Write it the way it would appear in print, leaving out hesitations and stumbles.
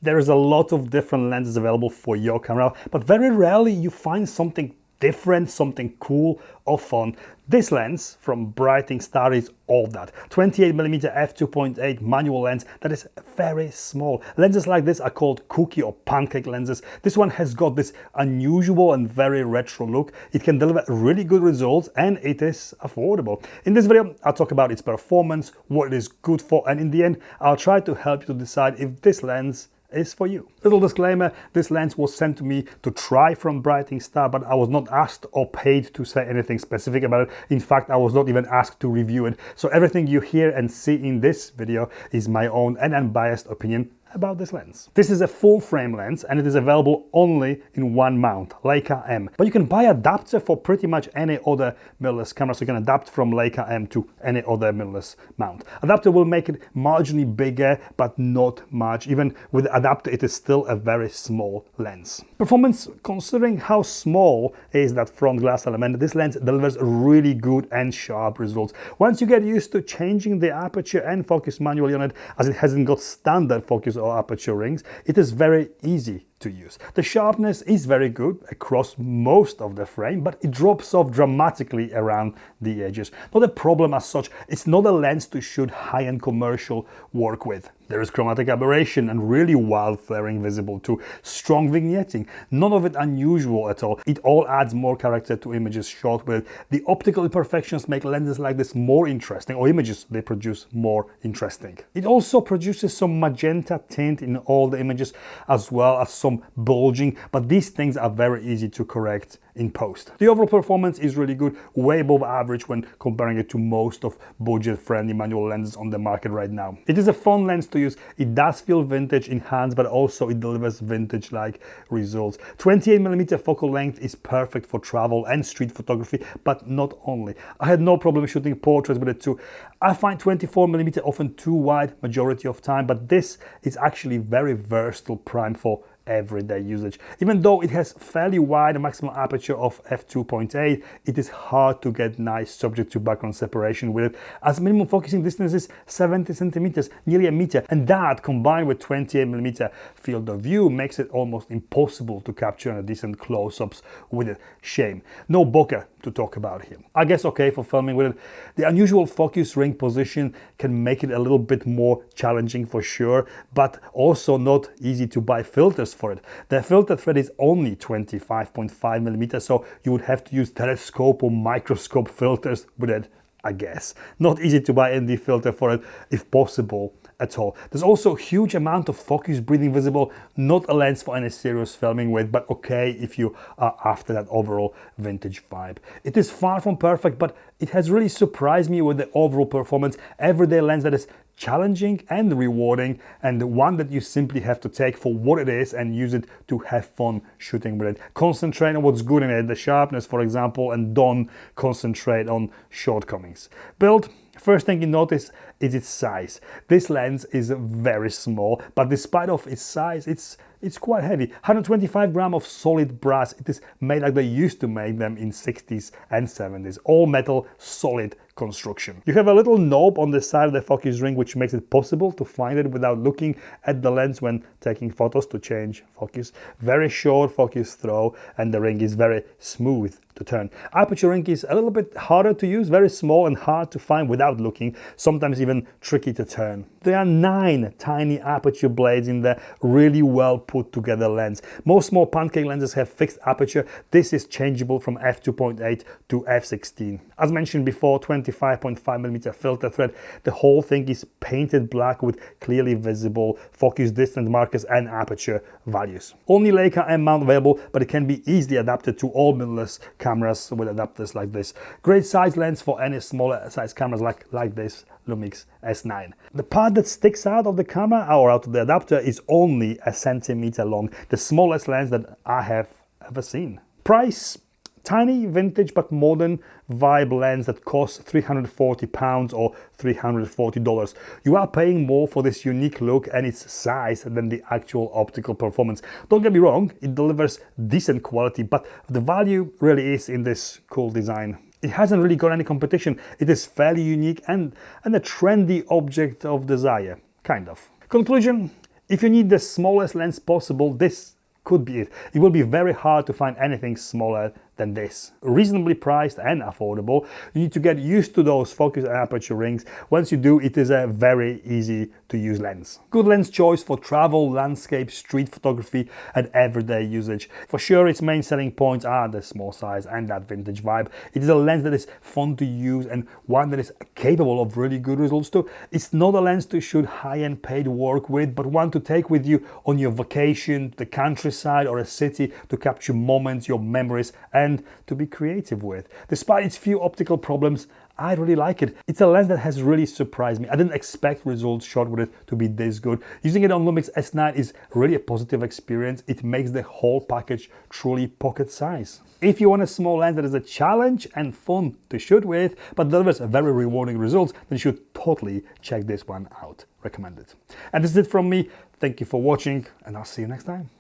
There is a lot of different lenses available for your camera, but very rarely you find something different, something cool or fun. This lens from Brightin Star is all that. 28mm f2.8 manual lens that is very small. Lenses like this are called cookie or pancake lenses. This one has got this unusual and very retro look. It can deliver really good results and it is affordable. In this video, I'll talk about its performance, what it is good for, and in the end, I'll try to help you to decide if this lens is for you. Little disclaimer, this lens was sent to me to try from Brightin Star, but I was not asked or paid to say anything specific about it. In fact, I was not even asked to review it. So everything you hear and see in this video is my own and unbiased opinion about this lens. This is a full frame lens and it is available only in one mount, Leica M. But you can buy adapter for pretty much any other mirrorless camera, so you can adapt from Leica M to any other mirrorless mount. Adapter will make it marginally bigger, but not much. Even with the adapter, it is still a very small lens. Performance, considering how small is that front glass element, this lens delivers really good and sharp results. Once you get used to changing the aperture and focus manually on it, as it hasn't got standard focus or aperture rings, it is very easy to use. The sharpness is very good across most of the frame, but it drops off dramatically around the edges. Not a problem as such. It's not a lens to shoot high-end commercial work with. There is chromatic aberration and really wild flaring visible too. Strong vignetting, none of it unusual at all. It all adds more character to images shot with. The optical imperfections make lenses like this more interesting, or images they produce more interesting. It also produces some magenta tint in all the images, as well as some bulging, but these things are very easy to correct in post. The overall performance is really good, way above average when comparing it to most of budget-friendly manual lenses on the market right now. It is a fun lens to use. It does feel vintage in hands, but also it delivers vintage-like results. 28mm focal length is perfect for travel and street photography, but not only. I had no problem shooting portraits with it too. I find 24mm often too wide majority of time, but this is actually very versatile prime for everyday usage. Even though it has fairly wide maximum aperture of f2.8, it is hard to get nice subject to background separation with it, as minimum focusing distance is 70 centimeters, nearly a meter, and that combined with 28mm field of view makes it almost impossible to capture a decent close-ups with it. Shame. No bokeh to talk about here. I guess okay for filming with it. The unusual focus ring position can make it a little bit more challenging for sure, but also not easy to buy filters for it. The filter thread is only 25.5mm, so you would have to use telescope or microscope filters with it, I guess. Not easy to buy ND filter for it, if possible at all. There's also a huge amount of focus breathing visible, not a lens for any serious filming with, but okay if you are after that overall vintage vibe. It is far from perfect, but it has really surprised me with the overall performance. Everyday lens that is challenging and rewarding, and the one that you simply have to take for what it is and use it to have fun shooting with it. Concentrate on what's good in it, the sharpness for example, and don't concentrate on shortcomings. Build, first thing you notice is its size. This lens is very small, but despite of its size, it's quite heavy. 125 grams of solid brass. It is made like they used to make them in 60s and 70s. All metal, solid construction. You have a little knob on the side of the focus ring which makes it possible to find it without looking at the lens when taking photos to change focus. Very short focus throw, and the ring is very smooth to turn. Aperture ring is a little bit harder to use, very small and hard to find without looking, sometimes even tricky to turn. There are 9 tiny aperture blades in the really well put together lens. Most small pancake lenses have fixed aperture. This is changeable from f2.8 to f16. As mentioned before, 25.5mm filter thread. The whole thing is painted black with clearly visible focus distance markers and aperture values. Only Leica M mount available, but it can be easily adapted to all mirrorless cameras with adapters like this. Great size lens for any smaller size cameras like this Lumix S9. The part that sticks out of the camera or out of the adapter is only a centimeter long, the smallest lens that I have ever seen. Price, tiny, vintage but modern vibe lens that costs £340 or $340. You are paying more for this unique look and its size than the actual optical performance. Don't get me wrong, it delivers decent quality, but the value really is in this cool design. It hasn't really got any competition. It is fairly unique and a trendy object of desire, kind of. Conclusion, If you need the smallest lens possible, this could be it. It will be very hard to find anything smaller than this. Reasonably priced and affordable. You need to get used to those focus and aperture rings. Once you do, it is a very easy to use lens. Good lens choice for travel, landscape, street photography and everyday usage. For sure, its main selling points are the small size and that vintage vibe. It is a lens that is fun to use and one that is capable of really good results too. It's not a lens to shoot high-end paid work with, but one to take with you on your vacation, the countryside or a city, to capture moments, your memories and to be creative with. Despite its few optical problems, I really like it. It's a lens that has really surprised me. I didn't expect results shot with it to be this good. Using it on Lumix S9 is really a positive experience. It makes the whole package truly pocket size. If you want a small lens that is a challenge and fun to shoot with, but delivers very rewarding results, then you should totally check this one out. Recommend it. And this is it from me. Thank you for watching, and I'll see you next time.